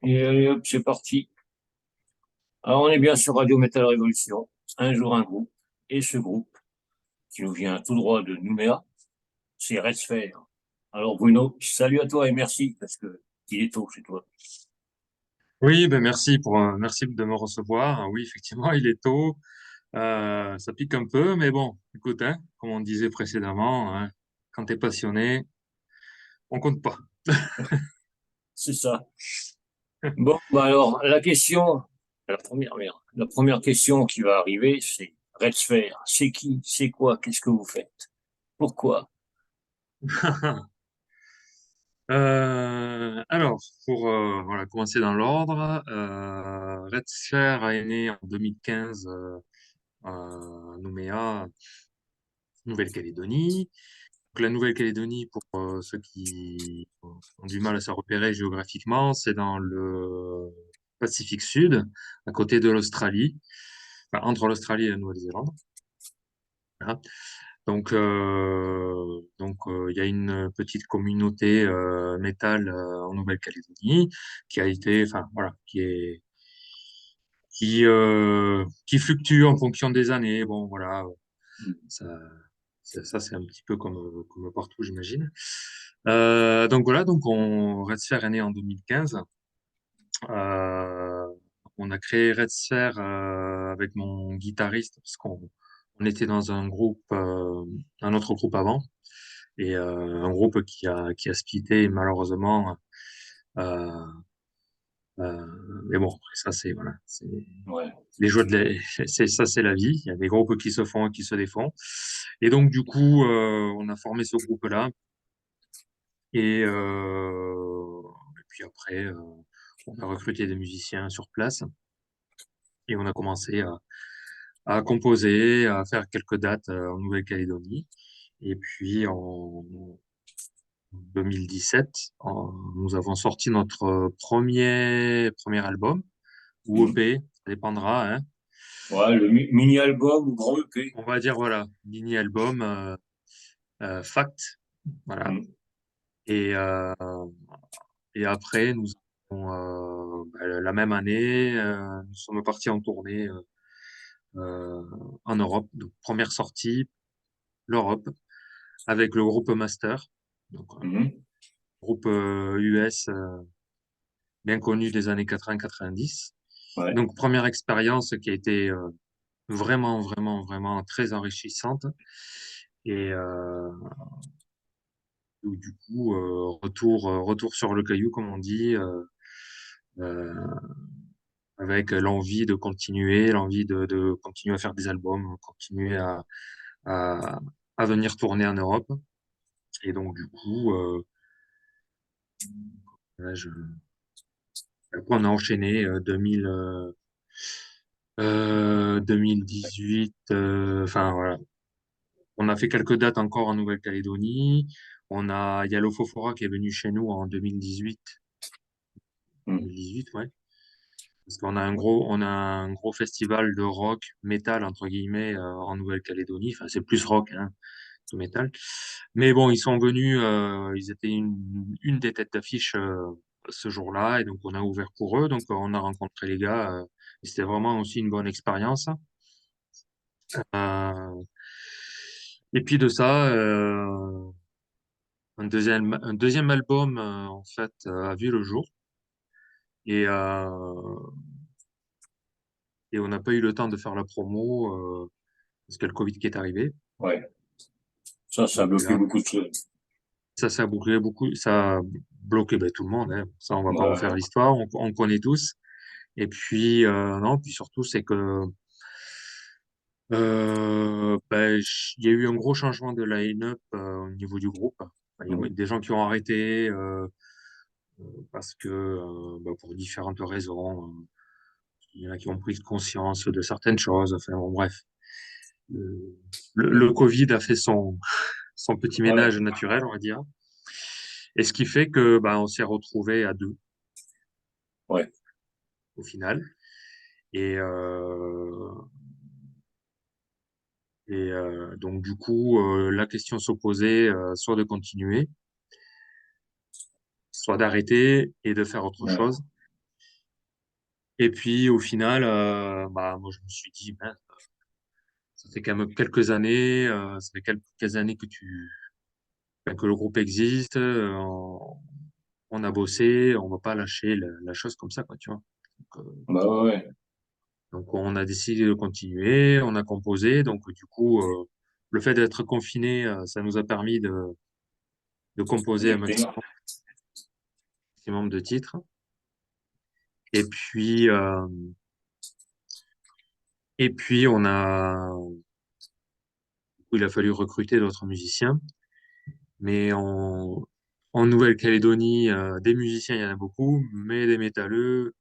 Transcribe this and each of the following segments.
Et allez, hop, c'est parti. Alors, on est bien sur Radio Metal Révolution, un jour un groupe. Et ce groupe, qui nous vient tout droit de Nouméa, c'est Red Sphere. Alors, Bruno, salut à toi et merci, parce que il est tôt chez toi. Oui, ben merci de me recevoir. Oui, effectivement, il est tôt, ça pique un peu, mais bon, écoute, hein, comme on disait précédemment, hein, quand t'es passionné, on compte pas. C'est ça. Bon, bah alors, la première question qui va arriver, c'est Red Sphere, c'est qui, c'est quoi, qu'est-ce que vous faites? Pourquoi? Alors, pour voilà, commencer dans l'ordre, Red Sphere est né en 2015 à Nouméa, Nouvelle-Calédonie. Donc, la Nouvelle-Calédonie, pour ceux qui ont du mal à se repérer géographiquement, c'est dans le Pacifique Sud, à côté de l'Australie, enfin, entre l'Australie et la Nouvelle-Zélande. Voilà. Il y a une petite communauté métal en Nouvelle-Calédonie qui a été, enfin voilà, qui fluctue en fonction des années. Bon, voilà, ça, ça c'est un petit peu comme partout, j'imagine. Donc Red Sphere est né en 2015. Euh, on a créé Red Sphere avec mon guitariste parce qu'on était dans un autre groupe avant et un groupe qui a splitté malheureusement. Euh, euh, mais bon, après ça c'est voilà, c'est Ouais. les joies de c'est la vie. Il y a des groupes qui se font et qui se défont. Et donc du coup, on a formé ce groupe-là. Et, et puis après, on a recruté des musiciens sur place et on a commencé à composer, à faire quelques dates en Nouvelle-Calédonie. Et puis en 2017, nous avons sorti notre premier album ou Mhm. EP, ça dépendra, hein. Ouais, le mini-album ou grand EP. On va dire voilà, mini-album Fact, voilà. Mhm. Et, et après, nous avons, la même année, nous sommes partis en tournée euh, en Europe. Donc, première sortie, l'Europe, avec le groupe Master, donc un Mhm. groupe US bien connu des années 80-90. Ouais. Donc, première expérience qui a été vraiment très enrichissante. Et du coup, retour sur le caillou, comme on dit. Euh, avec l'envie de continuer, l'envie de continuer à faire des albums, continuer à, à venir tourner en Europe. Et donc, du coup, là, après, on a enchaîné 2018. Enfin, voilà. On a fait quelques dates encore en Nouvelle-Calédonie. Il y a l'Ofofora qui est venu chez nous en 2018. Mhm. 2018, ouais. Parce on a un gros festival de rock, métal, entre guillemets, en Nouvelle-Calédonie. Enfin, c'est plus rock, hein, que métal. Mais bon, ils sont venus, ils étaient une des têtes d'affiche, ce jour-là. Et donc, on a ouvert pour eux. Donc, on a rencontré les gars. Et c'était vraiment aussi une bonne expérience. Euh, et puis de ça, un deuxième album, en fait, a vu le jour. Et, et on n'a pas eu le temps de faire la promo, parce qu'il y a le Covid qui est arrivé. Ouais. Ça a Donc bloqué là, beaucoup de choses. ça a bouclé beaucoup, ça a bloqué ben, tout le monde, hein. Ça, on va pas refaire Ouais. l'histoire, on connaît tous. Et puis, non, puis surtout, c'est que il y a eu un gros changement de line-up au niveau du groupe. Enfin, il y a Mhm. des gens qui ont arrêté parce que, pour différentes raisons, il y en a qui ont pris conscience de certaines choses. Enfin, bon, bref. Le, le Covid a fait son petit Ouais. ménage naturel, on va dire. Et ce qui fait que on s'est retrouvé à deux Ouais. au final. Et, donc du coup, la question s'opposait soit de continuer, soit d'arrêter et de faire autre Ouais. chose. Et puis au final, moi je me suis dit, ben, ça fait quand même quelques années, ça fait quelques années enfin, que le groupe existe, on a bossé, on va pas lâcher la chose comme ça, quoi, tu vois. Bah ouais, ouais. Donc, on a décidé de continuer, on a composé. Donc, du coup, le fait d'être confiné, ça nous a permis de composer un D'écrire. maximum de titres. Et puis, euh, et puis, il a fallu recruter d'autres musiciens. Mais en Nouvelle-Calédonie, des musiciens, il y en a beaucoup, mais des métalleux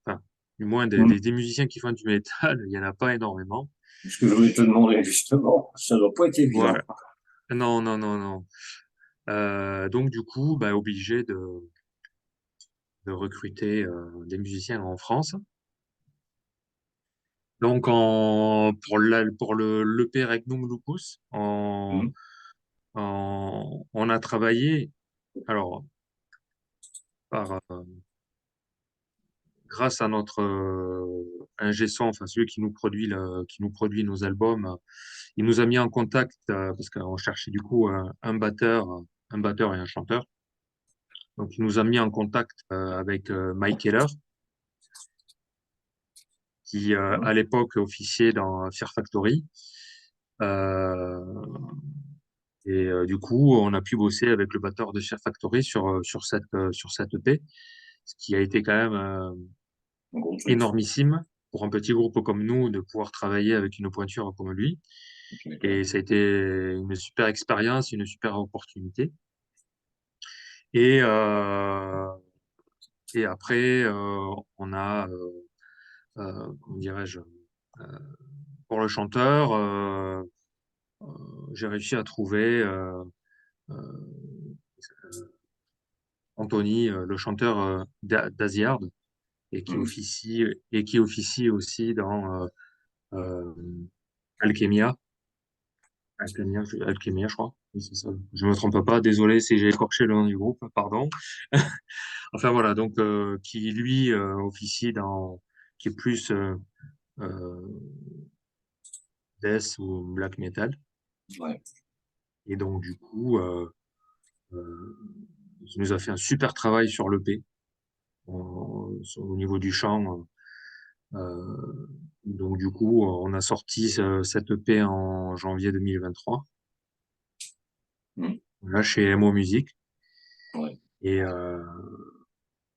enfin, du moins Hmm. des musiciens qui font du métal, il y en a pas énormément. Ce que je voulais te demander, justement, ça doit pas être évident. Voilà. Non, non, non, non. Donc, du coup, bah, obligé de recruter des musiciens en France. Donc, pour le l'EP Regnum Lupus, Hmm. on a travaillé, alors, par, grâce à notre ingé son, enfin celui qui nous produit nos albums, il nous a mis en contact parce qu'on cherchait du coup un batteur et un chanteur. Donc, il nous a mis en contact avec Mike Keller, qui à l'époque officiait dans Fear Factory. Euh, du coup, on a pu bosser avec le batteur de Fear Factory sur cette EP, ce qui a été quand même Un gros truc. énormissime pour un petit groupe comme nous de pouvoir travailler avec une pointure comme lui. Tu m'étonnes. Et ça a été une super expérience, une super opportunité. Et, euh, et après, on a, comment dirais-je, euh, pour le chanteur, j'ai réussi à trouver euh, Anthony, le chanteur d'Asiard, Hmm. et qui officie aussi dans euh, Alchemia. Alchemia, je crois. Oui, c'est ça. Je me trompe pas. Désolé si j'ai écorché le nom du groupe, pardon. Enfin voilà, donc qui lui officie qui est plus euh, death ou black metal. Ouais. Et donc du coup, il nous a fait un super travail sur l'EP au niveau du chant. Donc du coup, on a sorti cette EP en janvier 2023, Hmm. là chez MO Music. Ouais. Et, euh,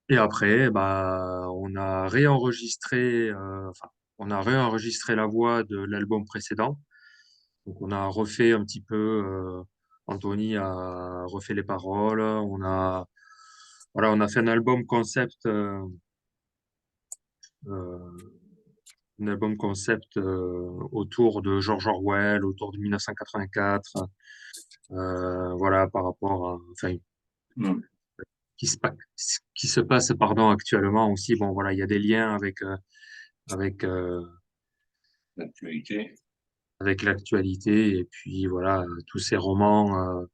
et après, bah, on a réenregistré la voix de l'album précédent. Donc on a refait un petit peu, Anthony a refait les paroles. Voilà, on a fait euh, un album concept autour de George Orwell, autour de 1984. Voilà, par rapport à, enfin, Hmm. qui se, pa- qui se passe, pardon, actuellement aussi. Bon, voilà, il y a des liens avec, L'actualité. avec l'actualité et puis voilà, tous ces romans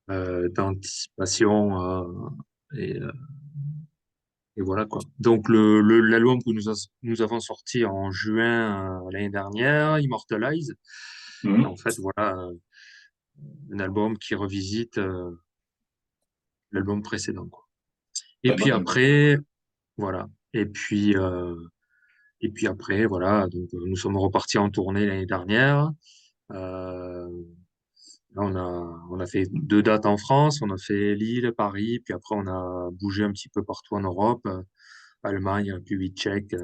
d'anticipation et, euh, et voilà quoi. Donc l'album que nous avons sorti en juin l'année dernière, Immortalize, Hmm. en fait voilà, un album qui revisite l'album précédent quoi. Et Très puis bon album. après, voilà. Et puis après, voilà, donc nous sommes repartis en tournée l'année dernière. Euh, Là, on a fait 2 dates en France, on a fait Lille, Paris, puis après on a bougé un petit peu partout en Europe, Allemagne, République tchèque,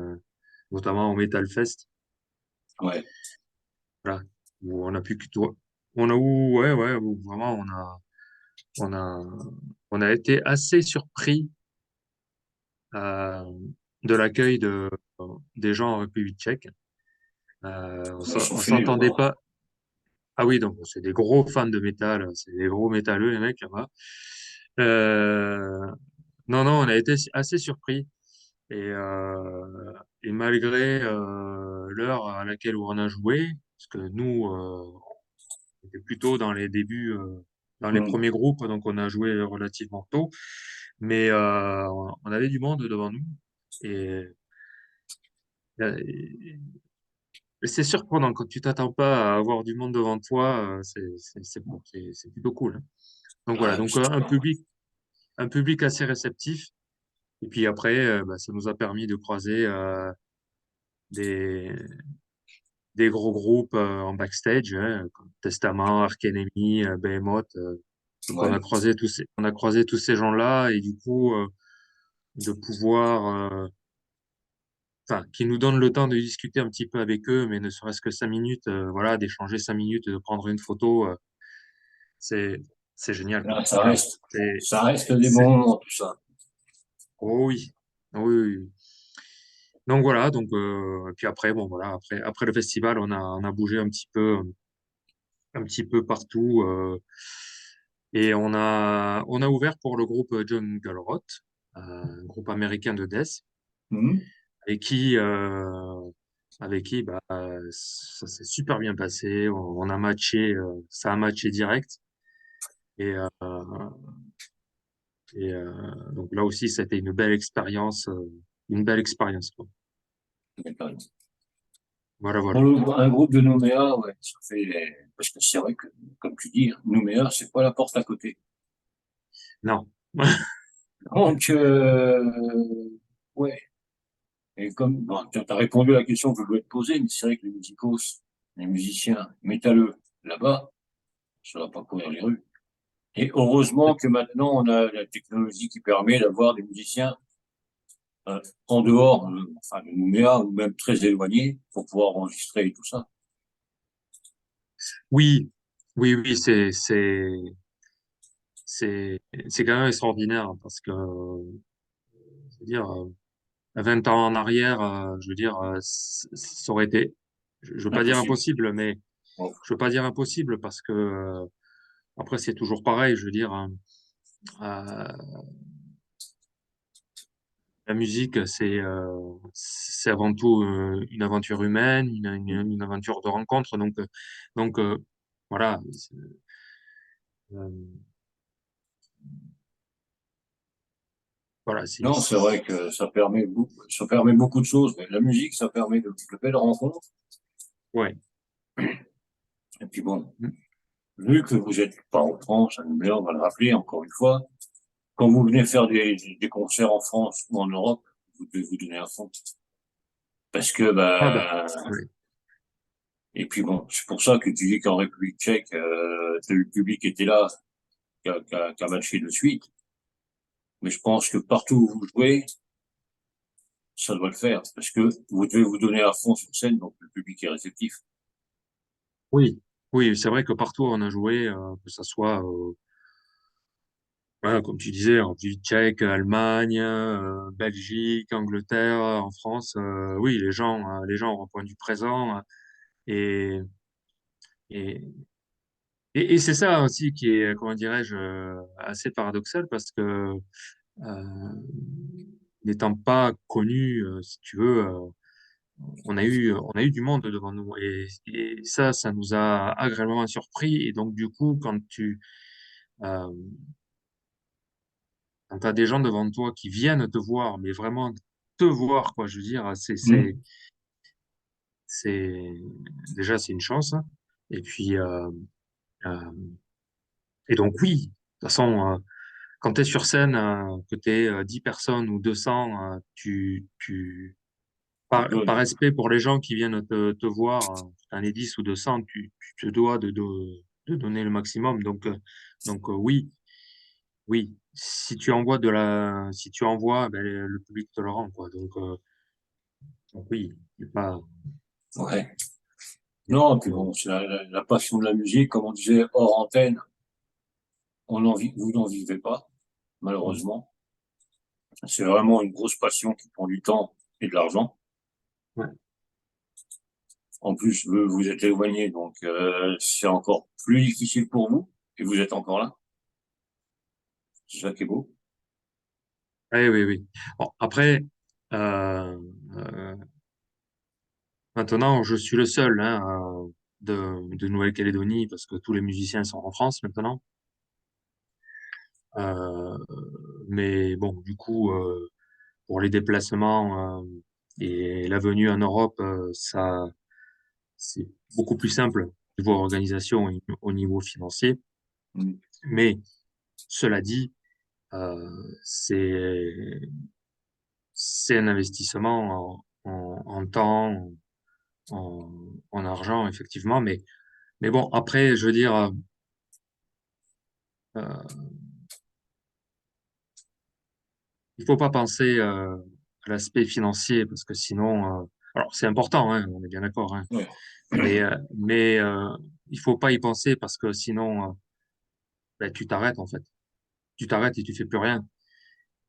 notamment au Metal Fest, Ouais. voilà, où on a pu plutôt, on a où, ouais, ouais, où vraiment on a, on a été assez surpris euh, de l'accueil des gens en République tchèque. Ils sont On fêlés, s'entendait quoi. pas. Ah oui, donc c'est des gros fans de métal, c'est des gros métalleux les mecs là-bas. Euh, non, non, on a été assez surpris et malgré l'heure à laquelle on a joué, parce que nous on était plutôt dans les débuts, dans les Hmm. premiers groupes, donc on a joué relativement tôt, mais on avait du monde devant nous Euh, C'est surprenant quand tu t'attends pas à avoir du monde devant toi, c'est plutôt cool, hein. Donc voilà, Ouais, donc un public assez réceptif. Et puis après, bah, ça nous a permis de croiser des, des gros groupes en backstage, hein, comme Testament, Arch Enemy, Behemoth. Donc ouais. on a croisé tous ces gens-là et du coup de pouvoir, enfin, qui nous donnent le temps de discuter un petit peu avec eux, mais ne serait-ce que 5 minutes, voilà, d'échanger 5 minutes, de prendre une photo, c'est c'est génial, quoi. Là, Voilà. C'est ça reste des c'est- bons moments, tout ça. oh oui. Oui, oui, oui. Donc voilà, donc et puis après bon voilà, après le festival, on a bougé un petit peu partout et on a ouvert pour le groupe Jungle Rot, un groupe américain de death Mhm. avec qui avec qui bah ça s'est super bien passé, on a matché ça a matché direct et donc là aussi c'était une belle expérience quoi. D'accord. Voilà Pour voilà. un groupe de Nouméa, ouais, ça fait, parce que c'est vrai que, comme tu dis, Nouméa, c'est pas la porte à côté. Non. Donc, ouais. Et comme, bon, tu as répondu à la question que je voulais te poser, mais c'est vrai que les musicos, les musiciens métalleux, là-bas, ça va pas courir les rues. Et heureusement que maintenant, on a la technologie qui permet d'avoir des musiciens euh, en dehors, enfin, de Nouméa, ou même très éloignés, pour pouvoir enregistrer et tout ça. Oui, oui, oui, c'est quand même extraordinaire hein, parce que, je veux dire, 20 ans en arrière, je veux dire, ça aurait été, je veux pas dire Impossible. impossible, mais Bon. je veux pas dire impossible parce que après c'est toujours pareil, je veux dire, hein, euh, la musique c'est avant tout une aventure humaine, une aventure de rencontre, donc voilà, euh, voilà, Non, c'est vrai que ça permet beaucoup de choses. Mais la musique, ça permet de belles rencontres. ouais. Et puis bon, vu que vous êtes pas en France, à Nouméa, on va le rappeler encore une fois, quand vous venez faire des concerts en France ou en Europe, vous devez vous donner à fond. Parce que, Ah bah, bah, oui. et puis bon, c'est pour ça que tu dis qu'en République tchèque, le public était là, qui a matché de suite. Mais je pense que partout où vous jouez, ça doit le faire. Parce que vous devez vous donner à fond sur scène, donc le public est réceptif. Oui, oui, c'est vrai que partout où on a joué, que ce soit, voilà, comme tu disais, en République tchèque, Allemagne, Belgique, Angleterre, en France, oui, les gens ont répondu présent et, et, et c'est ça aussi qui est, comment dirais-je, assez paradoxal parce que n'étant pas connu, si tu veux, on a eu du monde devant nous et ça nous a agréablement surpris et donc du coup, euh, quand t'as des gens devant toi qui viennent te voir, mais vraiment te voir, quoi, je veux dire, Hmm. c'est, déjà, c'est une chance, hein. Et puis, euh, et donc, oui, de toute façon, quand tu es sur scène, que tu es 10 personnes ou 200, Tu te par donnes. respect pour les gens qui viennent te voir, t'en es 10 ou 200, tu te dois de donner le maximum. Donc oui, oui. Si tu envoies, ben, le public te le rend, quoi. Donc oui, il y a pas, Ouais. il y a Non, pas puis de- bon, c'est la passion de la musique, comme on disait hors antenne, vous n'en vivez pas, malheureusement. C'est vraiment une grosse passion qui prend du temps et de l'argent. ouais. En plus, vous êtes éloigné, donc c'est encore plus difficile pour vous, et vous êtes encore là. C'est ça qui est beau. Oui, oui, oui. Bon, après, euh, euh, maintenant, je suis le seul hein, de Nouvelle-Calédonie parce que tous les musiciens sont en France maintenant. Euh, mais bon, du coup, pour les déplacements, Et la venue en Europe, ça, c'est beaucoup plus simple au niveau organisation et au niveau financier. Mm. Mais cela dit, euh, c'est c'est un investissement en temps, en, en argent, effectivement. Mais bon, après, je veux dire, euh, il faut pas penser à l'aspect financier parce que sinon, alors c'est important, hein, on est bien d'accord, hein, Ouais. mais il faut pas y penser parce que sinon, ben, tu t'arrêtes en fait. Tu t'arrêtes et tu fais plus rien.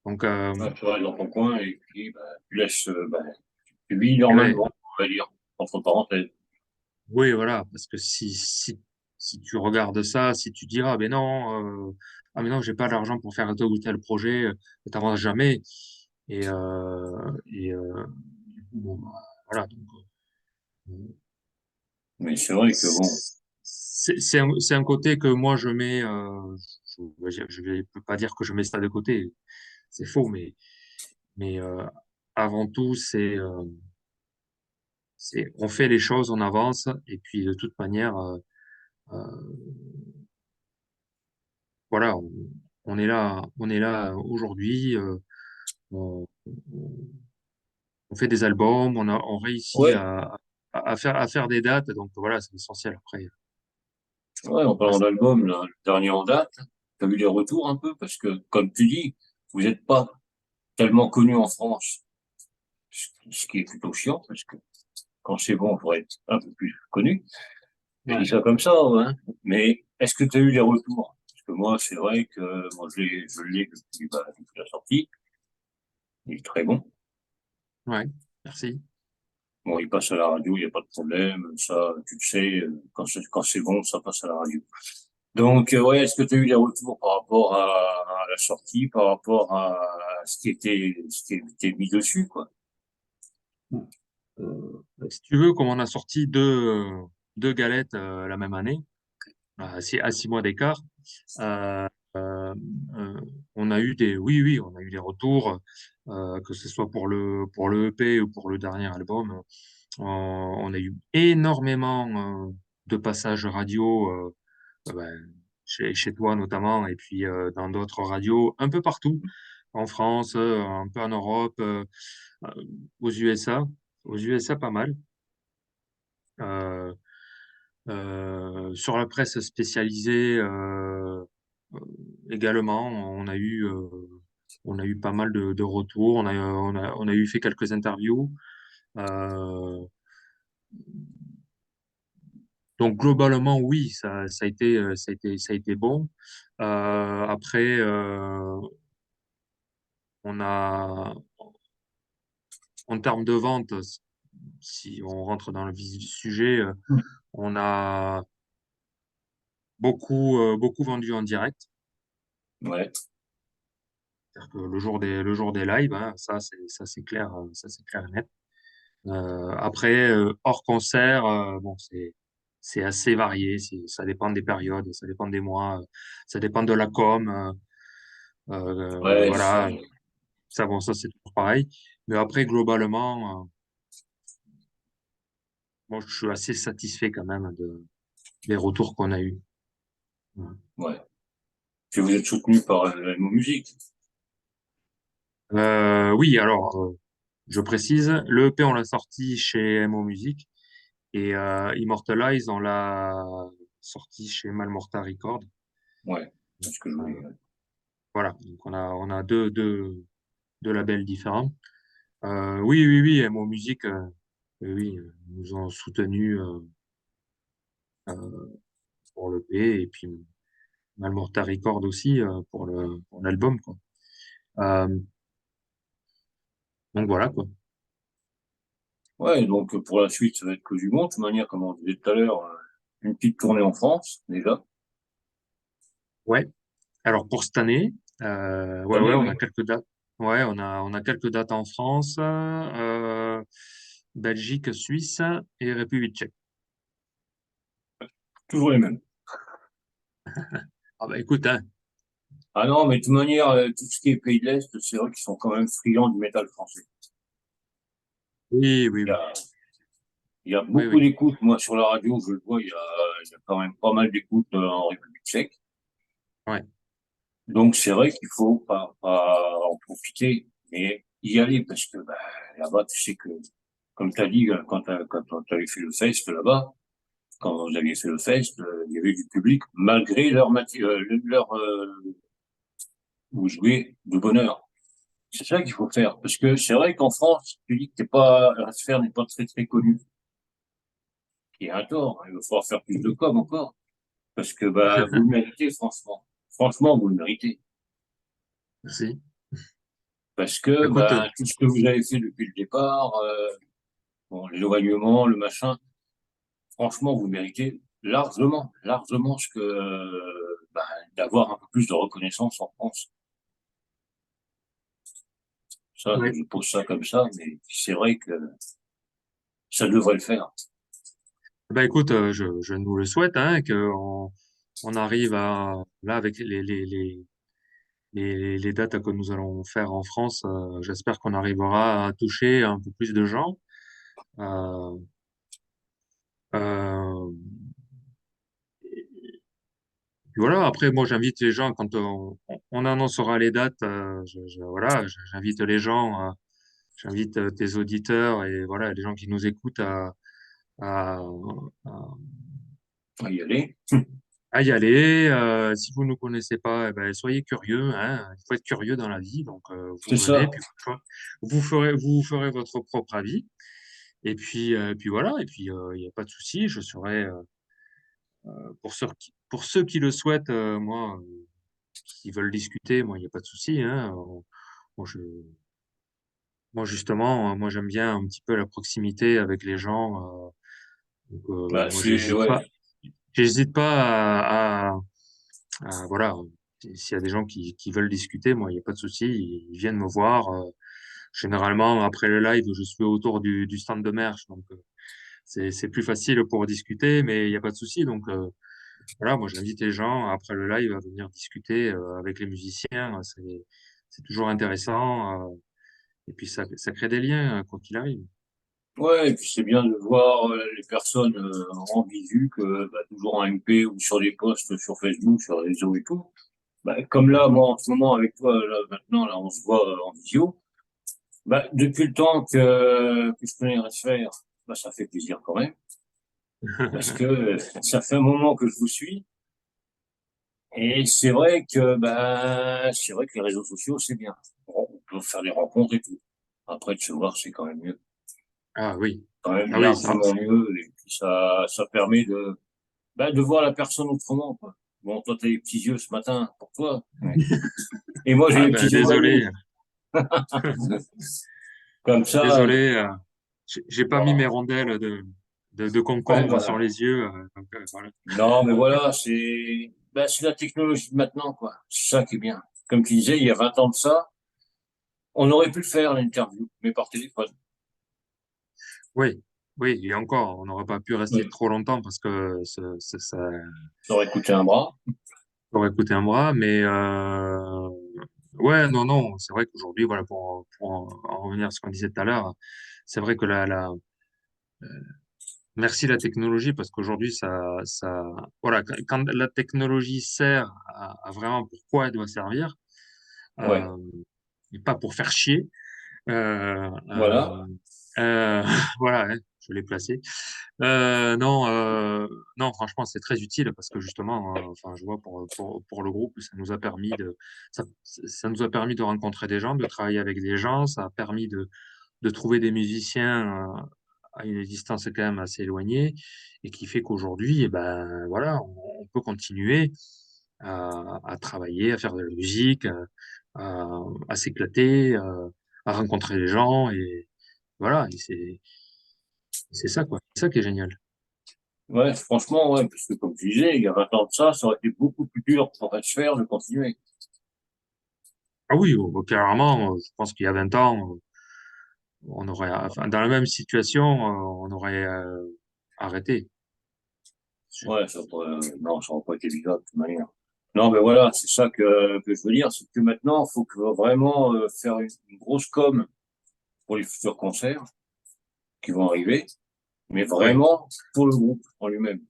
Donc, Ouais, tu restes dans ton coin et puis bah, tu laisses, bah, tu vis ouais, normalement, on va dire, entre parenthèses. oui, voilà, parce que si tu regardes ça, si tu dis, ah, mais non, j'ai pas l'argent pour faire tel ou tel projet, t'avances jamais. Du coup, bon, bah, voilà. Donc, Mais c'est vrai que bon, c'est un côté que moi je mets, je vais peux pas dire que je mets ça de côté, c'est faux, mais avant tout, on fait les choses, on avance, et puis de toute manière, euh, voilà, on est là aujourd'hui, on, on fait des albums, on réussit ouais, à faire des dates, donc voilà, c'est essentiel après. ouais, en parlant Reste- d'album, là, le dernier en date, tu as vu les retours un peu, parce que, comme tu dis, vous n'êtes pas tellement connu en France, ce qui est plutôt chiant, parce que quand c'est bon, il faudrait être un peu plus connu. Je dis Ouais. ça comme ça, hein. Mais est-ce que tu as eu les retours? Parce que moi, c'est vrai que moi, je l'ai depuis, bah, depuis la sortie. Il est très bon. Ouais, merci. Bon, il passe à la radio, il n'y a pas de problème. Ça, tu le sais, quand c'est bon, ça passe à la radio. Donc, ouais, est-ce que tu as eu des retours par rapport à la sortie, par rapport à ce qui était mis dessus, quoi? Si tu veux, comme on a sorti deux galettes la même année, à 6 mois d'écart, euh, euh, euh, on a eu oui, on a eu des retours, que ce soit pour le EP ou pour le dernier album. On a eu énormément de passages radio, ben, chez toi notamment, et puis dans d'autres radios, un peu partout, en France, un peu en Europe, euh, aux USA, aux USA pas mal. Euh, sur la presse spécialisée euh, également, on a eu pas mal de retours. On a eu fait quelques interviews. Euh, donc globalement, oui, ça a été, ça a été bon. Après, on a, en termes de vente, si on rentre dans le vif du sujet, on a beaucoup vendu en direct. Ouais, C'est-à-dire que le jour des lives, hein, ça c'est clair et net. Après, hors concert, bon, c'est assez varié. Ça dépend des périodes, ça dépend des mois, ça dépend de la com. ouais, Voilà, ça, bon, ça c'est toujours pareil. Mais après, globalement, moi, je suis assez satisfait quand même des retours qu'on a eus. Ouais. ouais. Que vous êtes soutenu par MO Musique. Oui, alors, je précise, le EP, on l'a sorti chez MO Music. Et Immortalize, on l'a sorti chez Malmorta Records. Ouais, c'est ce que je voulais. Euh, Ouais. voilà, donc on a deux labels différents. Oui, MO Music, oui, nous ont soutenus pour le P et puis Malmorta Records aussi pour l'album, quoi. Euh, donc voilà, quoi. Ouais, donc pour la suite, ça va être que du bon. De toute manière, comme on disait tout à l'heure, une petite tournée en France, déjà. Ouais. Alors pour cette année, Cette année, on oui. a quelques dates. Ouais, on a quelques dates en France, Belgique, Suisse et République tchèque. Toujours les mêmes. Ah bah écoute, hein, Ah non, mais de toute manière, tout ce qui est pays de l'Est, c'est vrai qu'ils sont quand même friands du métal français. Oui, oui, Il y oui. a, il y a Oui, beaucoup oui. d'écoutes. Moi, sur la radio, je le vois, il y a quand même pas mal d'écoutes en République tchèque. Ouais. Donc, c'est vrai qu'il faut pas en profiter, mais y aller parce que bah, là-bas, tu sais que, comme tu as dit, quand tu avais fait le fest là-bas, quand vous aviez fait le fest, il y avait du public malgré vous jouez de bonheur. C'est ça qu'il faut faire. Parce que c'est vrai qu'en France, tu dis que la sphère n'est pas très très connue. Il y a un tort. Il va falloir faire plus de com encore. Parce que, bah, vous le méritez, franchement. Franchement, vous le méritez. Merci. Parce que, Écoute, bah, tout ce que vous avez fait depuis le départ, bon, l'éloignement, le machin, franchement, vous méritez largement, largement ce que, bah, d'avoir un peu plus de reconnaissance en France. Ça, ouais. je pose ça comme ça, mais c'est vrai que ça devrait le faire. Bah écoute, je nous le souhaite, hein, on arrive là, avec les dates que nous allons faire en France, j'espère qu'on arrivera à toucher un peu plus de gens. Euh, euh, Puis voilà, après, moi, j'invite les gens, quand on annoncera les dates, voilà, j'invite les gens, j'invite tes auditeurs et voilà, les gens qui nous écoutent à, à- À y aller. à y aller. Si vous ne nous connaissez pas, eh ben, soyez curieux, hein. Il faut être curieux dans la vie. Donc, vous C'est venez, ça. puis vous ferez votre propre avis. Et puis voilà, et puis il n'y a pas de souci, je serai, pour ceux qui le souhaitent, moi, qui veulent discuter, moi, il n'y a pas de souci, hein. Moi, moi, justement, moi, j'aime bien un petit peu la proximité avec les gens. Donc, Bah, moi, c'est, ouais. j'hésite pas voilà, s'il y a des gens qui veulent discuter, moi, il n'y a pas de souci, ils viennent me voir. Généralement, après le live, je suis autour du stand de merch, donc c'est plus facile pour discuter, mais il n'y a pas de souci. Donc, voilà, moi, j'invite les gens après le live à venir discuter avec les musiciens. C'est toujours intéressant. Et puis, ça crée des liens, quoi qu'il arrive. Ouais, et puis c'est bien de voir les personnes en visu que bah, toujours en MP ou sur des posts sur Facebook, sur les réseaux et tout. Bah, comme là, moi, en ce moment, avec toi, là, maintenant, là, on se voit en visio. Bah, depuis le temps que je connais Resfer, bah, ça fait plaisir quand même. Parce que ça fait un moment que je vous suis. Et c'est vrai que, bah, c'est vrai que les réseaux sociaux, c'est bien. Bon, on peut faire des rencontres et tout. Après, de se voir, c'est quand même mieux. Ah oui, Quand même ah oui, ça, largement mieux. Et puis ça permet de voir la personne autrement, quoi. Bon, toi, t'as les petits yeux ce matin pour toi. Ouais. Et moi, j'ai ah les petits ben yeux voyous. désolé, Comme ça, désolé, j'ai pas mis mes voilà. rondelles de Ouais, concombre sur voilà. les yeux, donc, voilà. Non, mais voilà, c'est la technologie de maintenant, quoi. C'est ça qui est bien. Comme tu disais, il y a 20 ans de ça, on aurait pu le faire, l'interview, mais par téléphone. Oui, oui, et encore, on n'aurait pas pu rester Oui. trop longtemps parce que ça Ça aurait coûté un bras. aurait coûté un bras, mais ouais, non, non, c'est vrai qu'aujourd'hui, voilà, pour en revenir à ce qu'on disait tout à l'heure, c'est vrai que merci la technologie parce qu'aujourd'hui, voilà, quand la technologie sert à vraiment pourquoi elle doit servir, Ouais. euh, et pas pour faire chier, euh, Voilà. euh, voilà, hein, je l'ai placé. Non, non, franchement, c'est très utile parce que justement, enfin, je vois pour le groupe, ça nous a permis de rencontrer des gens, de travailler avec des gens, ça a permis de trouver des musiciens à une distance quand même assez éloignée et qui fait qu'aujourd'hui, eh ben, voilà, on peut continuer à travailler, à faire de la musique, à s'éclater, à rencontrer les gens et voilà, et c'est ça quoi, c'est ça qui est génial. Ouais, franchement, ouais, parce que comme tu disais, il y a 20 ans de ça aurait été beaucoup plus dur pour faire de continuer. Ah oui, carrément, je pense qu'il y a 20 ans, on aurait, enfin, dans la même situation, on aurait arrêté. Ouais, non, ça n'aurait pas été évident de toute manière. Non, mais voilà, c'est ça que je veux dire, c'est que maintenant, il faut que vraiment faire une grosse com pour les futurs concerts. qui vont arriver, mais Ouais. vraiment pour le groupe en lui-même.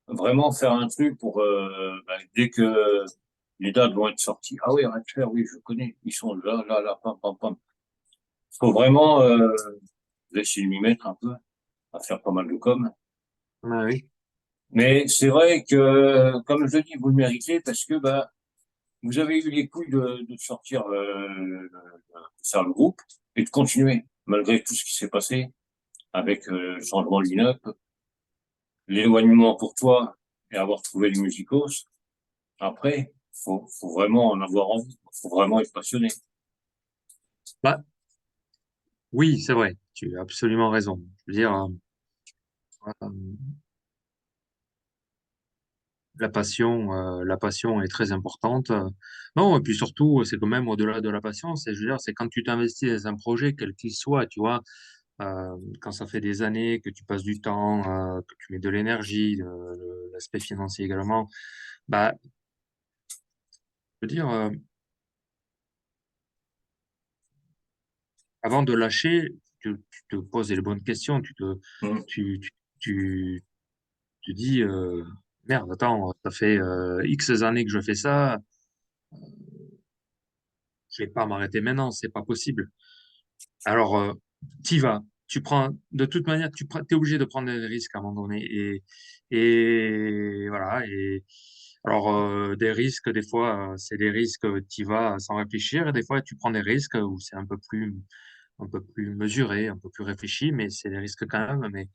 Vraiment faire un truc pour dès que les dates vont être sorties. Ah oui, Red Fair, oui, je connais. Ils sont là, là, là, pam, pam, pam. Faut vraiment essayer de m'y mettre un peu, à faire pas mal de com. Ah oui. Mais c'est vrai que, comme je dis, vous le méritez parce que bah vous avez eu les couilles de sortir de faire le groupe et de continuer malgré tout ce qui s'est passé avec le changement de line-up, l'éloignement pour toi et avoir trouvé les musicos. Après, faut vraiment en avoir envie, faut vraiment être passionné. Bah, oui, c'est vrai. Tu as absolument raison. Je veux dire, euh, la passion est très importante. Non, et puis surtout, c'est quand même au-delà de la passion. C'est, je veux dire, c'est quand tu t'investis dans un projet, quel qu'il soit, tu vois, quand ça fait des années que tu passes du temps, que tu mets de l'énergie, l'aspect financier également, bah, je veux dire, avant de lâcher, tu te poses les bonnes questions, Mm. tu, tu, tu, tu dis, merde, attends, ça fait X années que je fais ça, je vais pas m'arrêter maintenant, c'est pas possible. Alors, t'y vas. Tu prends, de toute manière, t'es obligé de prendre des risques à un moment donné. Et voilà. Et alors, des risques, des fois, c'est des risques, t'y vas sans réfléchir. Et des fois, tu prends des risques où c'est un peu plus mesuré, un peu plus réfléchi, mais c'est des risques quand même. Mais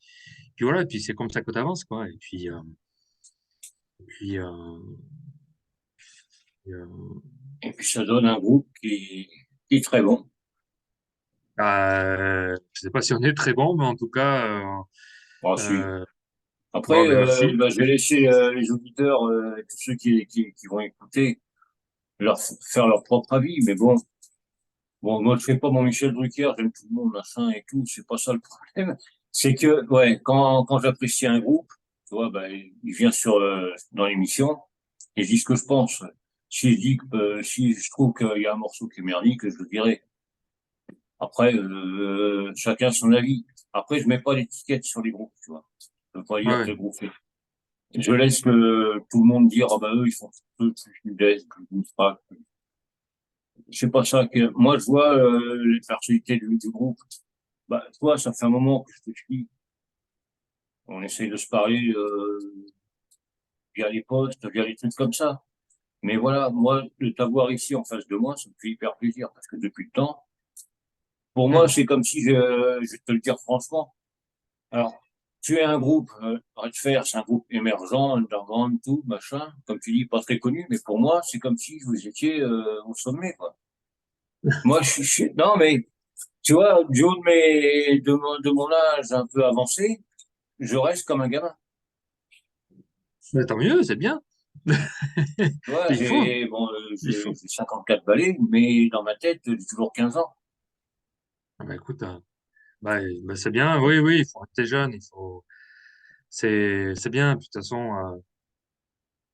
puis voilà. Et puis c'est comme ça que tu avances, quoi. Et puis, Et puis ça donne un groupe qui est très bon. je sais pas si on est très bon, mais en tout cas, Bon, si. euh, bon, Après, ben merci. bah, je vais laisser les auditeurs, et tous ceux qui vont écouter, faire leur propre avis. Mais bon, moi je fais pas mon Michel Drucker, j'aime tout le monde, machin et tout. C'est pas ça le problème. C'est que, ouais, quand j'apprécie un groupe, tu vois, bah, il vient dans l'émission et je dis ce que je pense. Si je dis que, si je trouve qu'il y a un morceau qui est merdique, je le dirai. Après, chacun son avis. Après, je mets pas d'étiquette sur les groupes, tu vois. Je veux pas Ouais, dire ouais. que le groupe fait. Je laisse tout le monde dire, ah bah eux, ils font plus d'aise, plus pas. C'est pas ça que, moi, je vois, les personnalités du groupe. Bah, toi, ça fait un moment que je te suis. On essaye de se parler, via les posts, via les trucs comme ça. Mais voilà, moi, de t'avoir ici en face de moi, ça me fait hyper plaisir parce que depuis le temps, pour moi, Mhm. c'est comme si je vais te le dire franchement. Alors, tu es un groupe, Redfer, c'est un groupe émergent, underground, tout, machin, comme tu dis, pas très connu, mais pour moi, c'est comme si vous étiez au sommet, quoi. Moi, non, mais tu vois, du haut de mon âge un peu avancé, je reste comme un gamin. Mais tant mieux, c'est bien. Tu vois, Il faut, il j'ai faut. 54 balais, mais dans ma tête, j'ai toujours 15 ans. Ah bah, écoute, bah, c'est bien. Oui, oui, il faut rester jeune. C'est bien. Puis, de toute façon,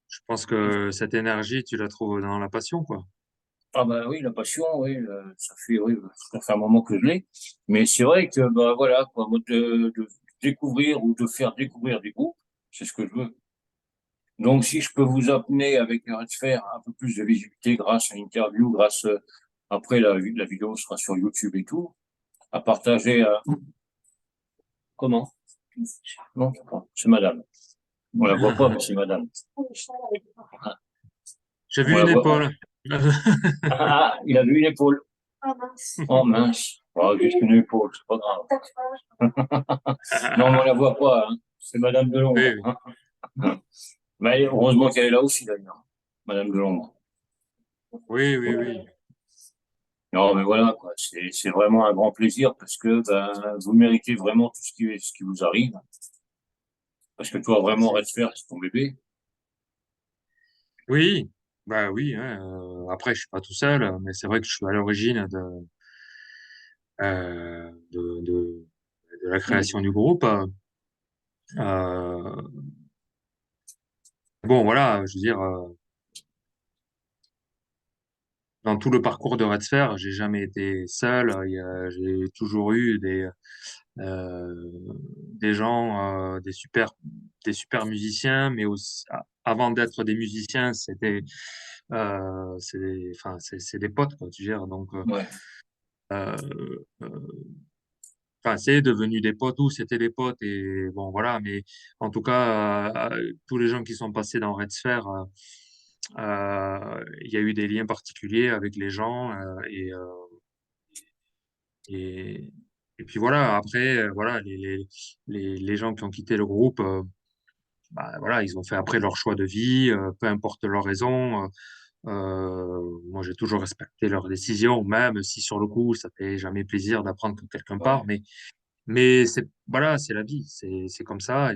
je pense que cette énergie, tu la trouves dans la passion, quoi. Ah bah oui, la passion, oui, oui, ça fait un moment que je l'ai. Mais c'est vrai que bah voilà, quoi, moi, de découvrir ou de faire découvrir des groupes, c'est ce que je veux. Donc si je peux vous amener avec Redfer un peu plus de visibilité grâce à l'interview, après la vidéo sera sur YouTube et tout, à partager comment? Non, c'est madame. On la voit pas, mais c'est madame. J'ai On vu la une voit. épaule. Ah, il a vu une épaule. Oh mince. Oh, juste une épaule, c'est pas grave. Non, mais on la voit pas, hein. C'est Madame de Oui, l'ombre, oui, hein. Mais heureusement qu'elle est là aussi, d'ailleurs. Madame de l'ombre. oui, oui, oui. Non, mais voilà, quoi. C'est vraiment un grand plaisir parce que, ben, vous méritez vraiment tout ce qui vous arrive. Parce que toi, vraiment, Merci. Redfer, c'est ton bébé. Oui, bah oui. Hein, après, je suis pas tout seul, mais c'est vrai que je suis à l'origine de la création du groupe. Euh, bon, voilà, je veux dire, dans tout le parcours de Red Sphere, j'ai jamais été seul. J'ai toujours eu euh, des gens, des super musiciens, mais aussi, avant d'être des musiciens, enfin, c'est des potes, quoi, tu gères. Donc, Ouais, euh, enfin, c'est devenu des potes ou c'était des potes et bon, voilà. Mais en tout cas, tous les gens qui sont passés dans Red Sphere, il y a eu des liens particuliers avec les gens et, et puis voilà. Après, voilà, les gens qui ont quitté le groupe. Bah, voilà, ils ont fait après leur choix de vie, peu importe leurs raisons. Moi, j'ai toujours respecté leurs décisions, même si sur le coup, ça fait jamais plaisir d'apprendre que quelqu'un part. ouais. Mais c'est voilà, c'est la vie, c'est comme ça.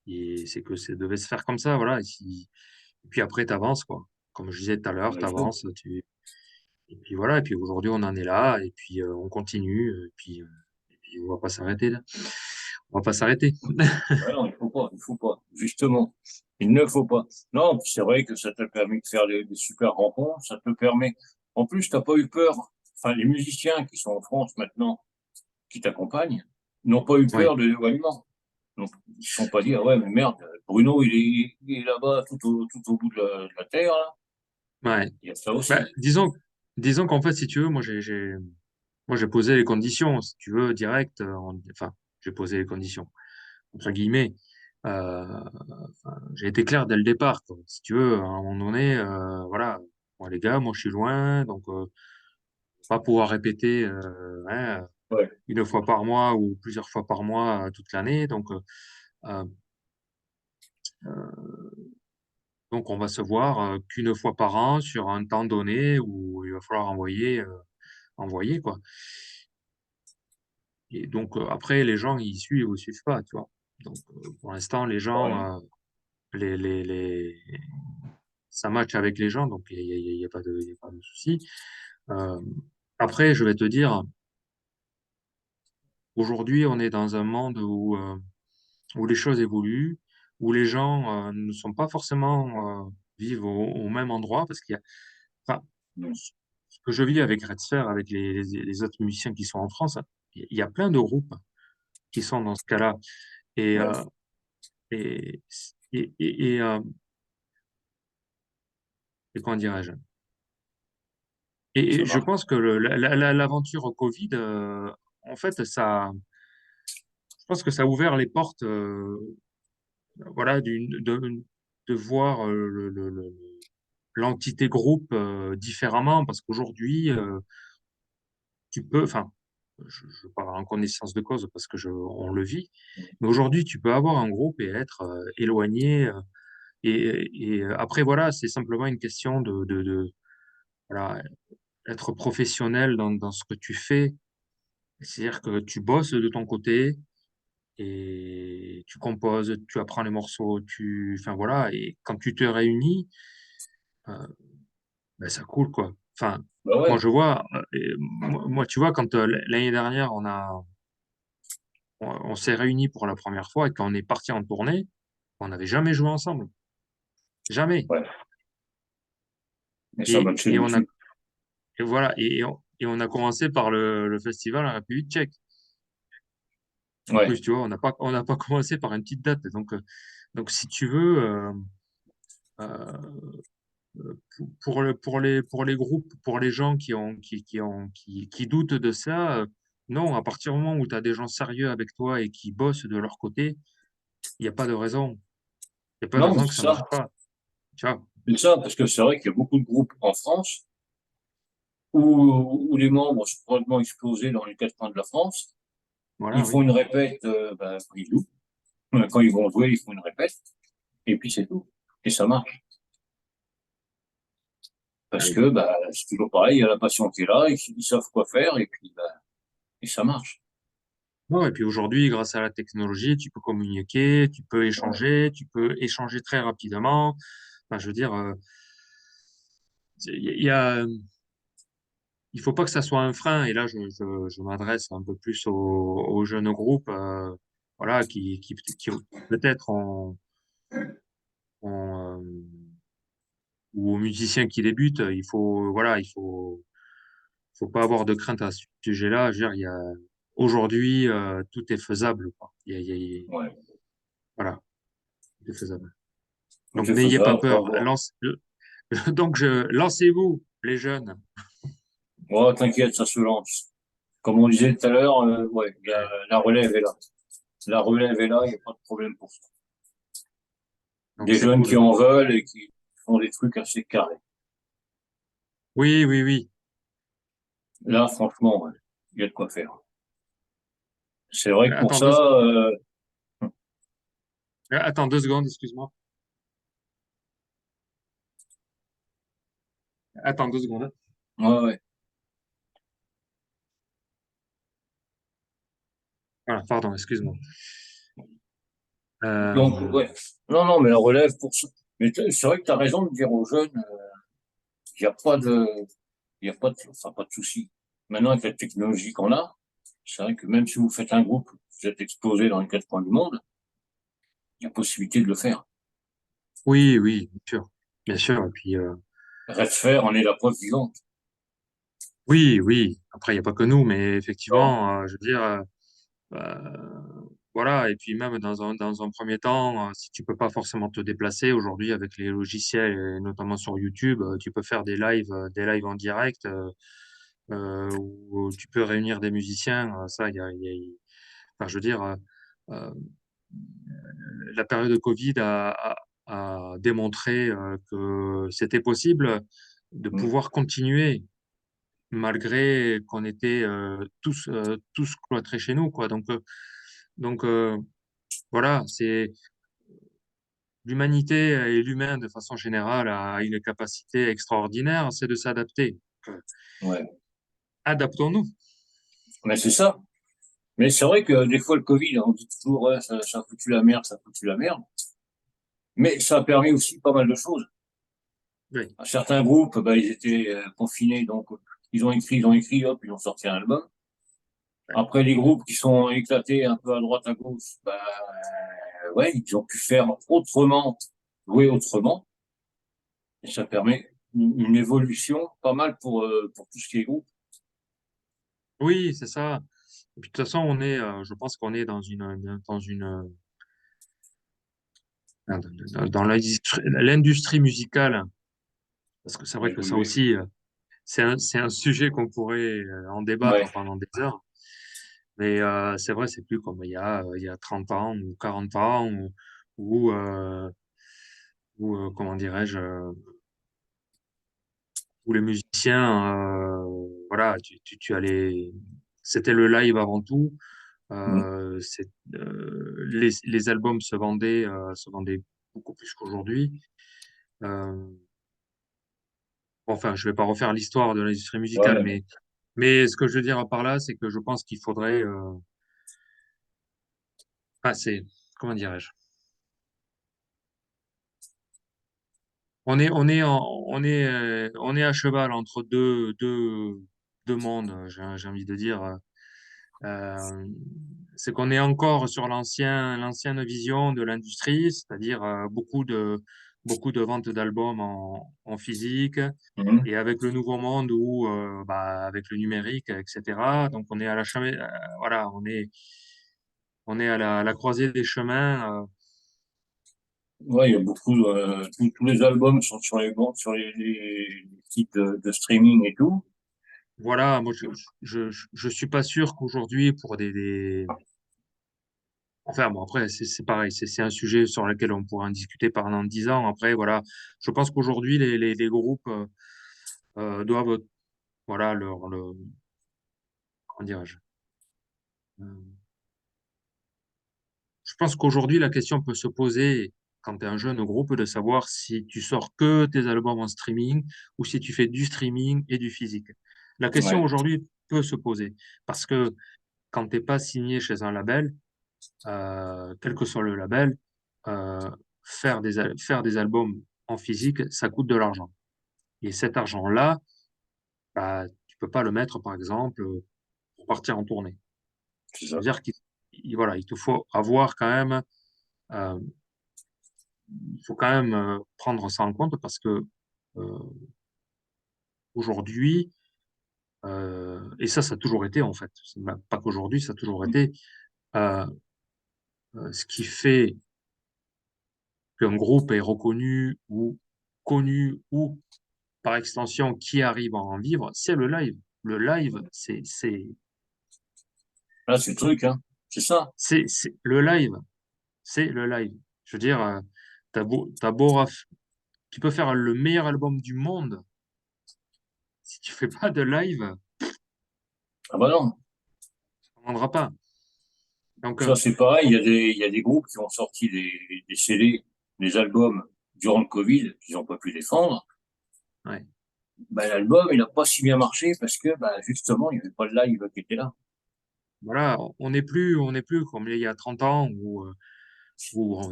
Et c'est que ça devait se faire comme ça, voilà. Et puis après, t'avances quoi. Comme je disais tout à l'heure, Ouais, il faut. t'avances. Et puis voilà. Et puis aujourd'hui, on en est là. Et puis on continue. Et puis on va pas s'arrêter là. On va pas s'arrêter. Ouais, non, il faut pas, il faut pas. Justement, il ne faut pas. Non, puis c'est vrai que ça t'a permis de faire des super rencontres, ça te permet. En plus, t'as pas eu peur. Enfin, les musiciens qui sont en France maintenant, qui t'accompagnent, n'ont pas eu Oui. peur de l'éloignement. Donc, ils ne se sont pas dit, ah ouais, mais merde, Bruno, il est là-bas, tout au bout de la terre, là. Ouais. Il y a ça Bah, aussi. disons qu'en fait, si tu veux, moi, j'ai posé les conditions, si tu veux, direct. Enfin, j'ai posé les conditions, entre guillemets. J'ai été clair dès le départ, quoi. Si tu veux, à un moment donné, voilà. Moi, les gars, moi, je suis loin, donc pas pouvoir répéter hein, Ouais, une fois par mois ou plusieurs fois par mois toute l'année. Euh, euh, donc, on va se voir qu'une fois par an sur un temps donné où il va falloir envoyer, quoi. Et donc, après, les gens, ils suivent ou ils suivent pas, tu vois. Donc, pour l'instant, les ouais, gens, ça match avec les gens, donc il y a pas il y a pas de souci. Euh, après, je vais te dire, aujourd'hui, on est dans un monde où les choses évoluent, où les gens ne sont pas forcément vivent au même endroit, parce qu'il y a, enfin, ce que je vis avec Red Sphere, avec les autres musiciens qui sont en France, hein, il y a plein de groupes qui sont dans ce cas-là. Et, ouais, et, et, et, et, euh, et comment dirais-je? ça Et je marche. pense que l'aventure Covid, en fait, je pense que ça a ouvert les portes, voilà, de voir l'entité groupe différemment, parce qu'aujourd'hui, tu peux, enfin, je parle en connaissance de cause parce que on le vit, mais aujourd'hui, tu peux avoir un groupe et être éloigné. Et après, voilà, c'est simplement une question voilà, être professionnel dans ce que tu fais. C'est-à-dire que tu bosses de ton côté et tu composes, tu apprends les morceaux, enfin voilà, et quand tu te réunis, euh, ben, ça coule quoi. Enfin, Bah moi ouais, je vois, moi tu vois, quand l'année dernière on s'est réunis pour la première fois et quand on est parti en tournée, on n'avait jamais joué ensemble, jamais. ouais. Et ça matchait Et tout de on a, suite. et voilà, et on a commencé par le festival en République tchèque. En Ouais, plus, tu vois, on n'a pas commencé par une petite date. Donc si tu veux, euh, pour les groupes, pour les gens qui doutent de ça, non, à partir du moment où tu as des gens sérieux avec toi et qui bossent de leur côté, il n'y a pas de raison. Il n'y a pas de non, mais raison que c'est ça marche ça. pas. Tu vois? C'est ça, parce que c'est vrai qu'il y a beaucoup de groupes en France où les membres sont complètement explosés dans les quatre coins de la France. Ils Voilà, font oui. une répète quand ils jouent. Quand ils vont jouer, ils font une répète. Et puis c'est tout. Et ça marche. Ah Parce oui. que c'est toujours pareil, il y a la passion qui est là, ils savent quoi faire, et puis et ça marche. Bon, et puis aujourd'hui, grâce à la technologie, tu peux communiquer, Ouais, tu peux échanger très rapidement. Enfin, je veux dire, il y a, il faut pas que ça soit un frein. Et là, je m'adresse un peu plus aux jeunes groupes, voilà, qui peut-être ou aux musiciens qui débutent. Il faut, voilà, faut pas avoir de crainte à ce sujet-là. Je veux dire, aujourd'hui, tout est faisable, quoi. Ouais, Voilà, tout est faisable. tout Donc, est n'ayez pas faisable, faut peur. avoir. Donc, lancez-vous, les jeunes. Oh, t'inquiète, ça se lance. Comme on disait tout à l'heure, ouais, Ouais. la relève est là. La relève est là, il n'y a pas de problème pour ça. Donc, Des c'est jeunes qui cool. en veulent et qui font des trucs assez carrés. Oui, oui, oui. Là, franchement, ouais, il y a de quoi faire. C'est vrai que pour Attends ça, deux, attends 2 secondes, excuse-moi. Attends 2 secondes. ouais, ouais. Voilà, pardon, excuse-moi. Donc, Euh, ouais. Non, non, mais la relève pour ça. Mais c'est vrai que tu as raison de dire aux jeunes, il n'y a pas de, il y a pas de, enfin, pas de souci. Maintenant, avec la technologie qu'on a, c'est vrai que même si vous faites un groupe, vous êtes exposé dans les 4 coins du monde, il y a possibilité de le faire. oui, oui, bien sûr. Bien sûr. Et puis, Reste faire en est la preuve vivante. oui, oui. Après, il n'y a pas que nous, mais Non. effectivement, je veux dire, voilà. Et puis même dans un premier temps, si tu peux pas forcément te déplacer aujourd'hui avec les logiciels, et notamment sur YouTube, tu peux faire des lives en direct, où tu peux réunir des musiciens. Ça, enfin, je veux dire, euh, la période de Covid a démontré que c'était possible de Mm. pouvoir continuer malgré qu'on était tous cloîtrés chez nous, quoi. Donc voilà, c'est l'humanité et l'humain de façon générale a une capacité extraordinaire, c'est de s'adapter. Ouais. Adaptons-nous. Mais c'est ça. Mais c'est vrai que des fois, le Covid, on dit toujours, ouais, ça a foutu la merde, ça a foutu la merde. Mais ça a permis aussi pas mal de choses. Oui, Certains groupes, bah, ils étaient confinés, donc ils ont écrit, hop, ils ont sorti un album. Après, les groupes qui sont éclatés un peu à droite, à gauche, bah, ouais, ils ont pu faire autrement, jouer autrement. Et ça permet une évolution pas mal pour tout ce qui est groupe. oui, c'est ça. Et puis de toute façon, je pense qu'on est dans l'industrie musicale, parce que c'est À vrai que ça évoluer. aussi, c'est un sujet qu'on pourrait en Ouais, débattre pendant des heures. Mais c'est vrai, c'est plus comme il y a 30 ans ou 40 ans où, euh, comment dirais-je, où les musiciens, voilà, tu allais, c'était le live avant tout. mm, Les albums se vendaient beaucoup plus qu'aujourd'hui. Euh, enfin, je vais pas refaire l'histoire de l'industrie musicale, ouais, mais ce que je veux dire par là, c'est que je pense qu'il faudrait, c'est, comment dirais-je? On est à cheval entre deux mondes, j'ai envie de dire. Euh, c'est qu'on est encore sur l'ancienne vision de l'industrie, c'est-à-dire beaucoup de ventes d'albums en physique, mm, et avec le nouveau monde où, avec le numérique, etc. Donc on est voilà, on est à la croisée des chemins. ouais, il y a beaucoup, tous les albums sont sur sur les sites de streaming et tout. Voilà, moi je suis pas sûr qu'aujourd'hui pour enfin, bon, après, c'est pareil, c'est un sujet sur lequel on pourra en discuter pendant 10 ans. Après, voilà, je pense qu'aujourd'hui, les groupes doivent, voilà, comment dirais-je, euh, je pense qu'aujourd'hui, la question peut se poser, quand tu es un jeune groupe, de savoir si tu sors que tes albums en streaming ou si tu fais du streaming et du physique. La question Ouais, aujourd'hui peut se poser parce que quand tu n'es pas signé chez un label, quel que soit le label, euh, faire des albums en physique, ça coûte de l'argent. Et cet argent-là, tu peux pas le mettre, par exemple, pour partir en tournée. c'est Ça ça. veut dire voilà, il te faut avoir quand même, euh, il faut quand même prendre ça en compte parce que euh, aujourd'hui, Et ça a toujours été, en fait. C'est pas qu'aujourd'hui, ça a toujours été. Euh, Ce qui fait qu'un groupe est reconnu ou connu ou, par extension, qui arrive à en vivre, c'est le live. Le live, Là, c'est le truc, hein. C'est ça. le live. C'est le live. Je veux dire, t'as beau tu peux faire le meilleur album du monde. Si tu fais pas de live, Ah bah non. ça ne vendra pas. Donc, Ça, c'est pareil. Il y a des groupes qui ont sorti des CD, des albums durant le Covid, qu'ils n'ont pas pu défendre. ouais. Ben, l'album, il n'a pas si bien marché parce que, ben, justement, il n'y avait pas de live qui était là. Voilà, on n'est plus comme il y a 30 ans où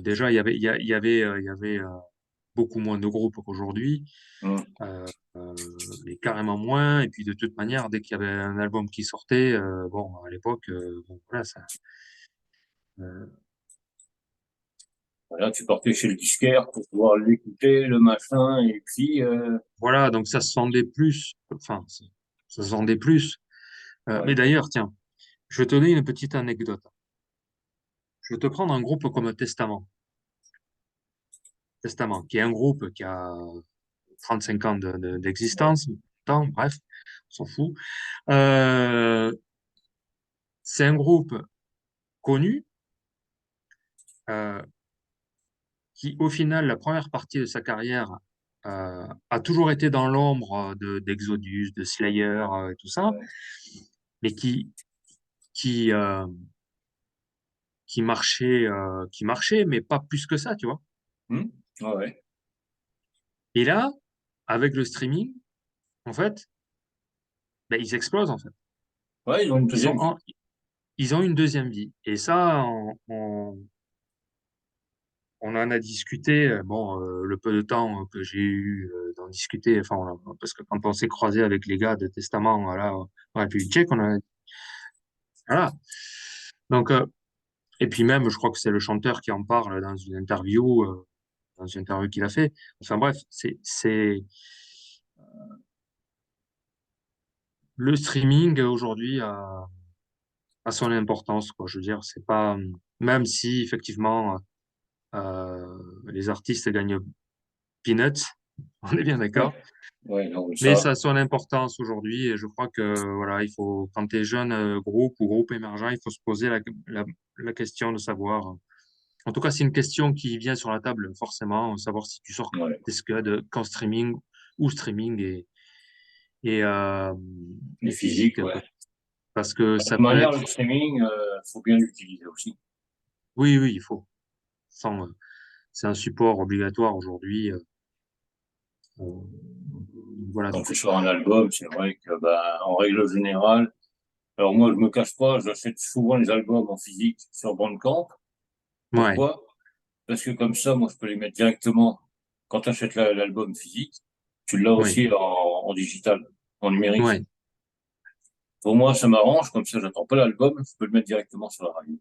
déjà il y avait beaucoup moins de groupes qu'aujourd'hui, Hum. mais carrément moins. Et puis de toute manière, dès qu'il y avait un album qui sortait, bon, à l'époque, bon, voilà, euh, Voilà, tu partais chez le disquaire pour pouvoir l'écouter, le machin, et puis, voilà, donc ça se vendait plus. Enfin, ça se vendait plus. Mais ouais, d'ailleurs, tiens, je vais te donner une petite anecdote. Je vais te prendre un groupe comme Testament. Testament, qui est un groupe qui a 35 ans d'existence, temps, bref, on s'en fout. Euh, c'est un groupe connu euh, qui, au final, la première partie de sa carrière a toujours été dans l'ombre d'Exodus, de Slayer, et tout ça, ouais. mais qui, euh, qui marchait, mais pas plus que ça, tu vois. Hum. Ouais, ouais. Et là, avec le streaming, en fait, ben, ils explosent, en fait. Ouais, ils ont une Ils sont deuxième vie. ils ont une deuxième vie. Et ça, on en a discuté, bon, le peu de temps que j'ai eu d'en discuter, enfin, parce que quand on s'est croisé avec les gars de Testament, voilà, en République tchèque, voilà. Donc, et puis même, je crois que c'est le chanteur qui en parle dans une interview qu'il a fait. Enfin bref, le streaming aujourd'hui a son importance, quoi. Je veux dire, c'est pas, même si effectivement, les artistes gagnent peanuts, on est bien d'accord. Ouais, non, mais Mais ça, ça a son importance aujourd'hui et je crois que voilà, il faut, quand tu es jeune groupe ou groupe émergent, il faut se poser la question de savoir. En tout cas, c'est une question qui vient sur la table forcément, savoir si tu sors ouais. tes scuds qu'en streaming ou streaming et, euh, Les et physiques, physique ouais. parce que De ça toute peut manière, être. le streaming, faut bien l'utiliser aussi. Oui, oui, il faut. Sans, c'est un support obligatoire aujourd'hui. Euh, voilà Quand donc. tu sors un album, c'est vrai que, bah, en règle générale, alors moi, je me cache pas, j'achète souvent les albums en physique sur Bandcamp. Ouais, Pourquoi? Parce que comme ça, moi, je peux les mettre directement. Quand tu achètes l'album physique, tu l'as oui, aussi en digital, en numérique. ouais. Pour moi, ça m'arrange, comme ça, j'attends pas l'album, je peux le mettre directement sur la radio.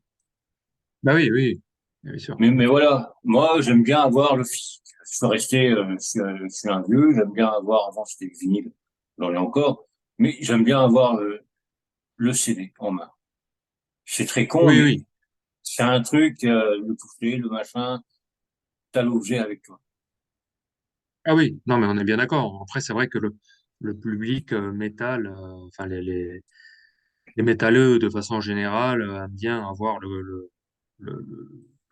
Bah oui, oui, bien sûr. Mais voilà, moi, j'aime bien avoir le physique. Je peux rester, je suis un vieux, j'aime bien avoir, avant c'était le vinyle, j'en ai encore, mais j'aime bien avoir le CD en main. C'est très con, Oui, mais oui. c'est un truc, le toucher, le machin, t'as l'objet avec toi. Ah oui, non, mais on est bien d'accord. Après, c'est vrai que le public métal, enfin les métalleux de façon générale, aiment bien avoir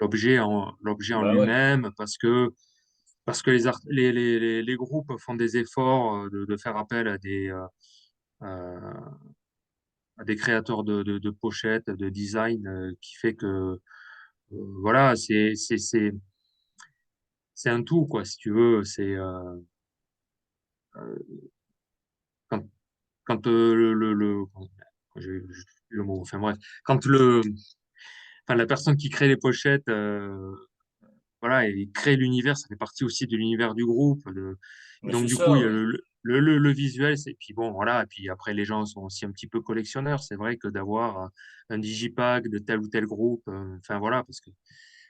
l'objet en Bah ouais, lui-même parce que les groupes font des efforts de faire appel à à des créateurs de pochettes, de design, qui fait que voilà, c'est un tout, quoi, si tu veux. C'est quand, quand le mot, enfin bref, quand enfin, la personne qui crée les pochettes, voilà, il crée l'univers, ça fait partie aussi de l'univers du groupe. Et mais donc c'est du coup, ça, il y a ouais. le visuel, et puis bon, voilà, et puis après les gens sont aussi un petit peu collectionneurs. C'est vrai que d'avoir un digipack de tel ou tel groupe, enfin voilà, parce que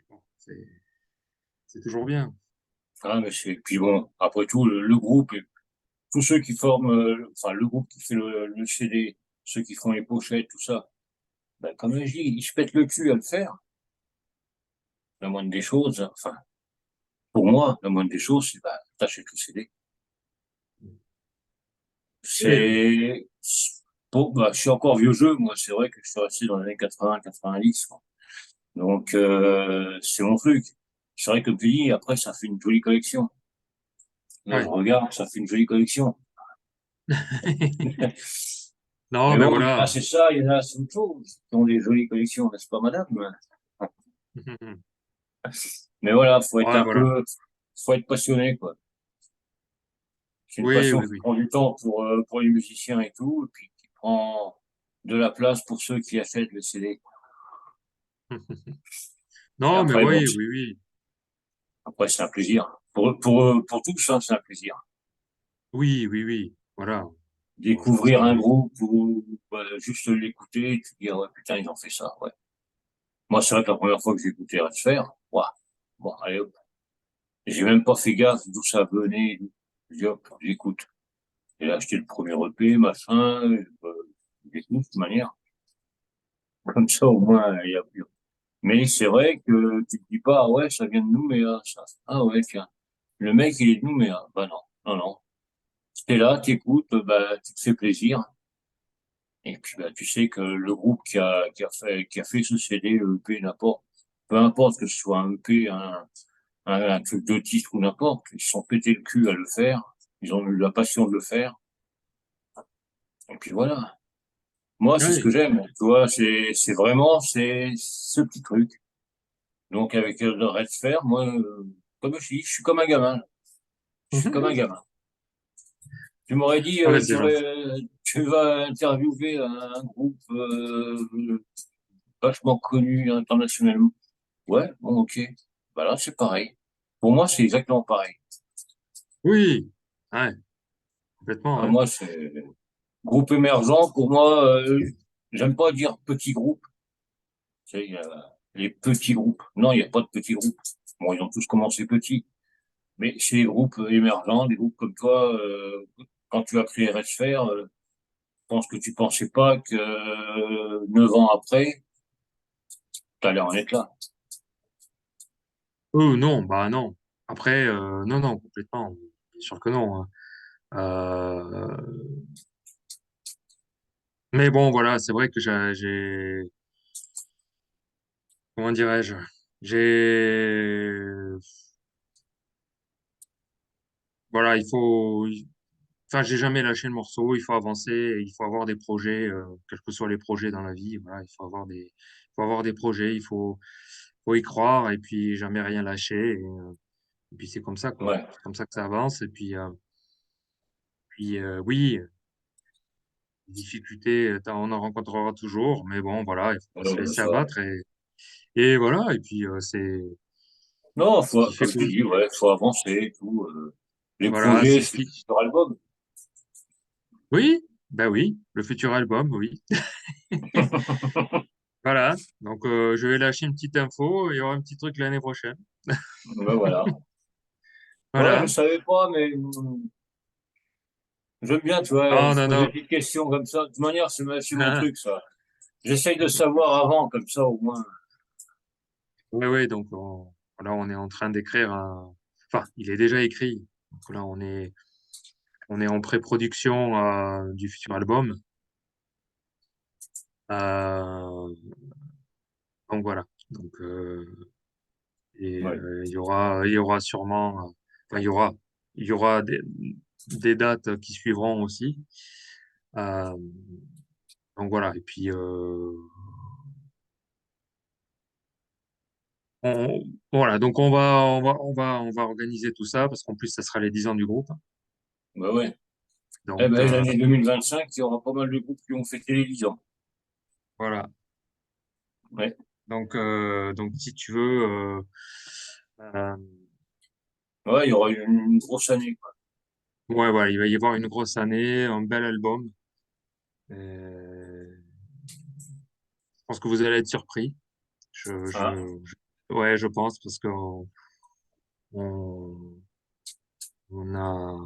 bon, c'est toujours bien. Ah, mais puis bon, après tout, le groupe, tous ceux qui forment, enfin, le groupe qui fait le CD, ceux qui font les pochettes, tout ça, ben, comme je dis, ils se pètent le cul à le faire. La moindre des choses, enfin, pour moi, la moindre des choses, c'est, bah, t'achètes le CD. Oui, C'est, bon, bah, je suis encore vieux jeu, moi, c'est vrai que je suis resté dans les années 80, 90, quoi. Donc, c'est mon truc. C'est vrai que puis après, ça fait une jolie collection. Là, je ouais. regarde, ça fait une jolie collection. Non, Mais mais bon, il y en a, voilà. c'est ça, il y en a, c'est autre chose. Qui ont des jolies collections, n'est-ce pas, madame? Mais voilà, Ouais, voilà. faut être passionné, quoi. C'est une Oui, passion oui, qui oui. prend du temps pour les musiciens et tout, et puis qui prend de la place pour ceux qui achètent le CD. Et Non, mais après, bon, oui, oui, oui. après, c'est un plaisir. Pour tous, hein, c'est un plaisir. Oui, oui, oui. Voilà. Bon, je pense que Découvrir un groupe ou juste l'écouter, tu te dis, ah ouais, putain, ils ont fait ça, ouais. Moi, c'est vrai que la première fois que j'ai écouté Red Sphère, ouah, bon, allez, hop. J'ai même pas fait gaffe d'où ça venait. J'ai dit, hop, j'écoute. J'ai acheté le premier EP, machin, j'écoute de toute manière. Comme ça, au moins, il y a plus. Mais c'est vrai que tu te dis pas, ah ouais, ça vient de Nouméa, ça. Ah ouais, tiens. Le mec, il est de Nouméa. Bah non, non, non. T'es là, t'écoutes, bah, tu te fais plaisir. Et puis, bah, tu sais que le groupe qui a fait ce CD, le EP, n'importe, peu importe que ce soit un EP, un truc de titre ou n'importe, ils se sont pété le cul à le faire. Ils ont eu la passion de le faire. Et puis voilà. Moi, c'est ce que oui. j'aime. Tu vois, c'est vraiment, c'est ce petit truc. Donc, avec le Red Sphere, moi, comme je dis, je suis comme un gamin. Je suis comme un gamin. Tu m'aurais dit, Ah, mais c'est gentil. tu vas interviewer un groupe vachement connu internationalement. Ouais, bon, ok. Bah là, c'est pareil. Pour moi, c'est exactement pareil. Oui. Ouais, complètement, hein. Moi, c'est groupe émergent. Pour moi, j'aime pas dire petit groupe. Tu sais, il y a les petits groupes. Non, il n'y a pas de petits groupes. Bon, ils ont tous commencé petits. Mais chez les groupes émergents, des groupes comme toi, quand tu as créé Red Sphere, je pense que tu pensais pas que 9 ans après, tu allais en être là. Non, bah non. Après, non, non, complètement. Bien sûr que non, hein. Euh, mais bon, voilà, c'est vrai que comment dirais-je, j'ai, voilà, enfin, j'ai jamais lâché le morceau. Il faut avancer, et il faut avoir des projets, quels que soient les projets dans la vie. Voilà, il faut avoir des projets. Faut y croire et puis jamais rien lâcher. Et puis c'est comme ça, quoi. Ouais. C'est comme ça que ça avance. Et puis oui, les difficultés, on en rencontrera toujours. Mais bon, voilà, il faut pas se laisser Ça. abattre et voilà. Et puis c'est Non, ce qui fait comme que, tu dis, ouais, faut avancer et tout. Les voilà, projets, c'est ce c'est qui, sur album. oui, ben oui, le futur album, oui. Voilà. Donc, je vais lâcher une petite info. Il y aura un petit truc l'année prochaine. Ben voilà. Ouais, je Voilà. savais pas, mais j'aime bien, tu vois, Non, se non, poser non. des petites questions comme ça. De toute manière, c'est mon truc, ça. J'essaye de savoir avant, comme ça, au moins. Oui, oui. Donc, voilà, on est en train d'écrire enfin, il est déjà écrit. Donc là, on est en pré-production du futur album. Euh, donc voilà. Donc, Ouais. il y aura sûrement, enfin, il y aura des dates qui suivront aussi. Euh, donc voilà. Et puis, voilà. Donc on va organiser tout ça parce qu'en plus, ça sera les 10 ans du groupe. Ben ouais. Eh Donc, ben, l'année 2025, il y aura pas mal de groupes qui ont fêté les 10 ans. voilà. Ouais. Donc si tu veux, euh, Ouais, il y aura une grosse année, quoi. ouais, voilà, il va y avoir une grosse année, un bel album. Je pense que vous allez être surpris. Je, Ah, je, ouais, je pense parce que on, on a,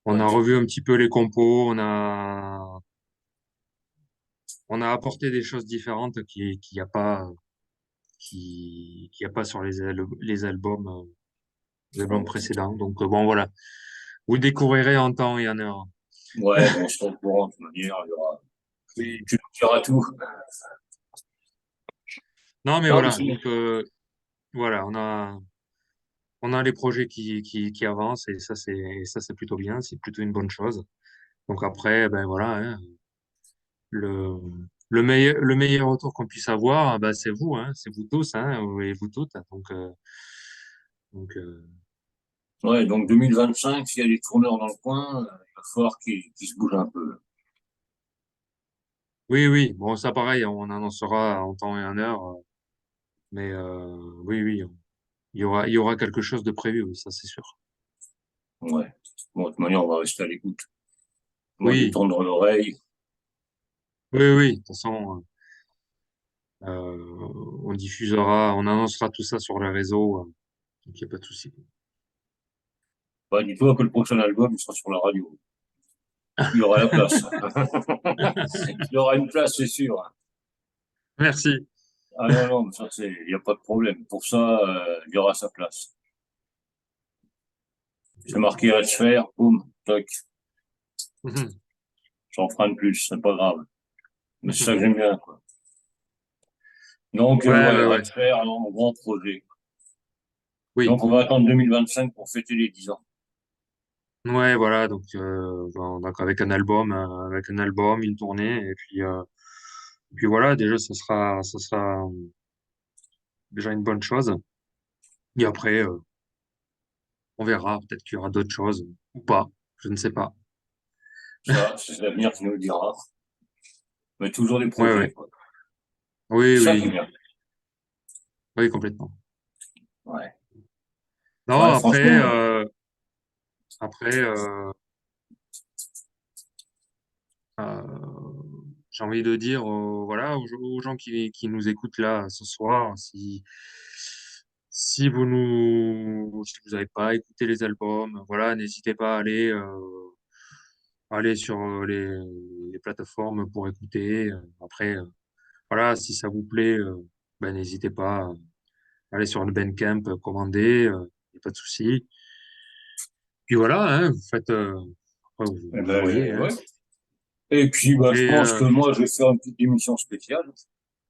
On Ouais. a revu un petit peu les compos, on a apporté des choses différentes qui y a pas, qui y a pas sur les albums Ouais. précédents. Donc bon, voilà. Vous découvrirez en temps et en heure. Ouais, bon, on sera au courant de toute manière, Oui. tu nous diras tout. Non, mais Non, mais voilà. Donc voilà, on a les projets qui avancent et ça c'est plutôt bien, c'est plutôt une bonne chose. Donc après, ben voilà, hein, le le meilleur retour qu'on puisse avoir, ben, c'est vous, hein, c'est vous tous, hein, et vous toutes. Donc ouais, donc 2025, s'il y a des tourneurs dans le coin, il va falloir qu'ils se bougent un peu. oui, oui. Bon, ça pareil, on annoncera en temps et en heure, mais oui, oui, il y aura quelque chose de prévu, oui, ça c'est sûr. Ouais. Bon, de toute manière, on va rester à l'écoute. Moi, j'ai Oui, tendre l'oreille. oui, oui. De toute façon, on diffusera, on annoncera tout ça sur les réseaux, donc il n'y a pas de souci. Bah, dis-toi que le prochain album, il sera sur la radio. Il y aura la place. Il y aura une place, c'est sûr. Merci. Ah non, non, mais ça, il n'y a pas de problème. Pour ça, il y aura sa place. C'est marqué à faire, boum, toc, Mhm. j'en ferai de plus, c'est pas grave. Mais c'est ça Mhm. que j'aime bien, quoi. Donc, Ouais, ouais, ouais, ouais. Red Fair, un grand projet. Oui. Donc, on va attendre 2025 pour fêter les 10 ans. Ouais, voilà. Donc avec un album, une tournée, et puis voilà. Déjà, ça sera déjà une bonne chose. Et après, on verra. Peut-être qu'il y aura d'autres choses ou pas. Je ne sais pas. Ça, c'est l'avenir qui nous le dira. Mais toujours des Ouais, projets, ouais. quoi. Oui, C'est ça qui est oui, bien. oui, complètement. Ouais. Non, Ouais, franchement, après, euh, j'ai envie de dire, voilà, aux gens qui nous écoutent là ce soir, si vous n'avez pas écouté les albums, voilà, n'hésitez pas à aller sur les plateformes pour écouter. Après, voilà, si ça vous plaît, ben, n'hésitez pas à aller sur le Bandcamp, commander, y a pas de souci. Puis voilà, hein, vous faites, après, eh vous voyez, ben, hein. ouais. Et puis, bah, je Et pense que moi, je vais faire une petite émission spéciale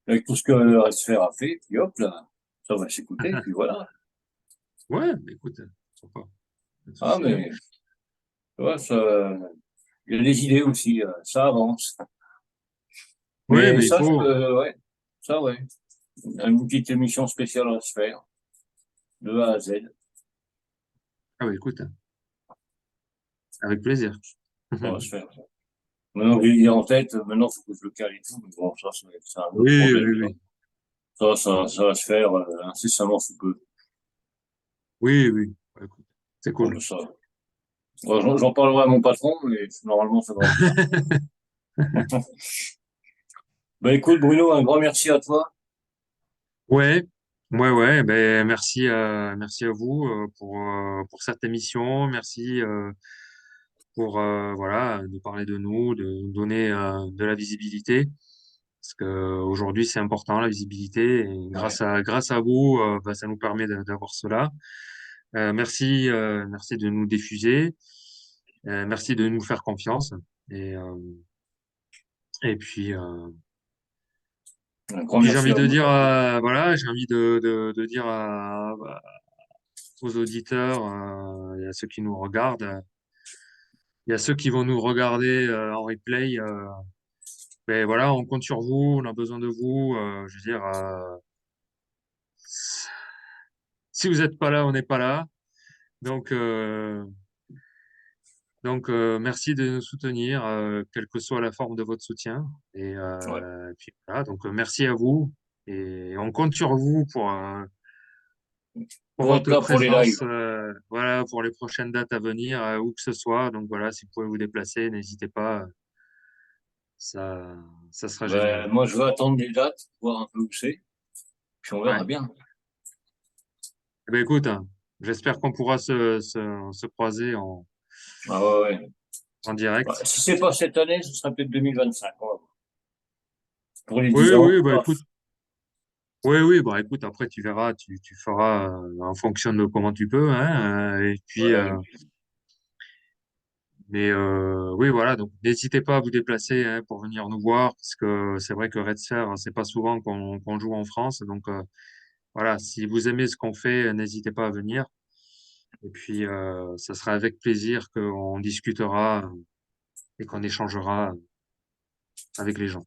avec tout ce que le SFR a fait. Puis hop, là, ça va s'écouter. Puis voilà. ouais, bah, écoute, pourquoi pas, pas de Ah, souci, hein. mais, tu vois, ça, il y a des idées aussi. Ça avance. Oui, Mais mais il sache faut. que, ouais, ça, ouais. Une petite émission spéciale à se faire, de A à Z. Ah oui, écoute, avec plaisir. Ça va se faire. Maintenant que j'ai l'idée en tête, maintenant, il faut que je le cale et tout. Mais bon, ça, c'est un autre Oui, problème, oui, ça. oui. Ça va se faire incessamment sous peu. Oui, oui. Ouais, écoute, c'est Bon, cool. ça. Ouais, j'en parlerai à mon patron, mais normalement, ça devrait le faire. Bah, écoute, Bruno, un grand merci à toi. Ouais, ouais, ouais. Ben, merci à vous pour cette émission. Merci pour voilà de parler de nous, de nous donner de la visibilité. Parce que aujourd'hui, c'est important la visibilité. Et Ouais. grâce à vous, ben, ça nous permet d'avoir cela. Merci de nous diffuser. Merci de nous faire confiance. Et, euh, et puis, euh, Un grand puis j'ai merci envie à de vous. dire, voilà, j'ai envie de dire aux auditeurs et à ceux qui nous regardent, il y a ceux qui vont nous regarder en replay. Mais voilà, on compte sur vous, on a besoin de vous. Je veux dire, si vous n'êtes pas là, on n'est pas là. Donc, euh, merci de nous soutenir, quelle que soit la forme de votre soutien. Ouais. Puis voilà, merci à vous et on compte sur vous pour Pour être votre là pour les lives. présence, voilà, pour les prochaines dates à venir, où que ce soit. Donc voilà, si vous pouvez vous déplacer, n'hésitez pas, ça, ça sera Ben, génial. moi, je vais attendre les dates, voir un peu où c'est, puis on Ouais. verra bien. Eh ben écoute, hein, j'espère qu'on pourra se croiser Ah ouais, ouais. en Bah, direct. si c'est pas cette année, ce sera peut-être 2025. On va voir. Pour les Oui, 10 ans, oui, bah paf. écoute, oui, oui, bah écoute, après tu verras, tu feras en fonction de comment tu peux, hein, et puis, Ouais, mais oui, voilà, donc n'hésitez pas à vous déplacer hein, pour venir nous voir, parce que c'est vrai que Red Sphere, c'est pas souvent qu'on joue en France, donc voilà, si vous aimez ce qu'on fait, n'hésitez pas à venir. Et puis, ça sera avec plaisir qu'on discutera et qu'on échangera avec les gens.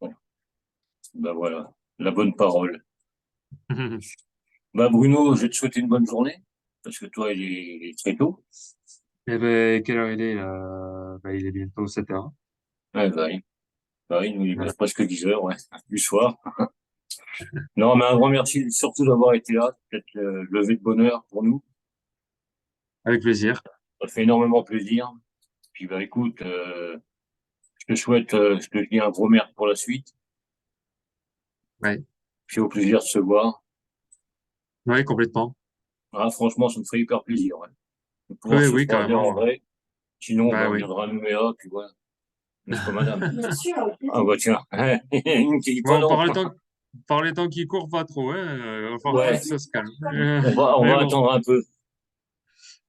bah voilà, la bonne parole. Bah Bruno, je vais te souhaiter une bonne journée, parce que toi, il est très tôt. Eh ben, quelle heure il est là? Bah, il est bientôt 7 heures. Ouais, bah oui, nous, il Voilà. est presque 10 heures, ouais, du soir. Non, mais un grand merci surtout d'avoir été là, peut-être levé de bonheur pour nous. Avec plaisir. Ça fait énormément plaisir. Puis bah écoute, je te dis un gros merde pour la suite. Ouais. Puis au plaisir de se voir. Ouais, complètement. Ah, franchement, ça me ferait hyper plaisir, ouais. De pouvoir Oui, se oui, croiser en carrément. vrai. Sinon, bah, Bah on oui. viendra à Nouméa, tu vois. N'est-ce pas, madame? Bien sûr. Ah bah tiens, une qui dit pas Bon, non. par les temps qui courent pas trop, hein. Va falloir Ouais, que ça se calme. on Mais va bon. attendre un peu.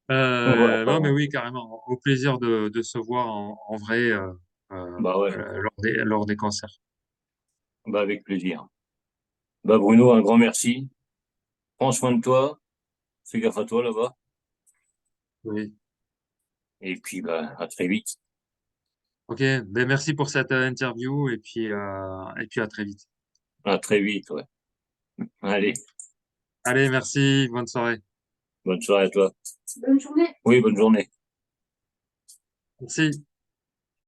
On va Non, mais attendre. oui, carrément. Au plaisir de se voir en vrai Bah ouais, lors des concerts. bah avec plaisir. Bah Bruno, un grand merci. Prends soin de toi. Fais gaffe à toi là-bas. Oui. Et puis, bah, à très vite. Ok. Ben, merci pour cette interview et puis à très vite. À très vite, ouais. Allez, Allez, merci. Bonne soirée. bonne soirée à toi. Bonne journée. Oui, bonne journée. Merci.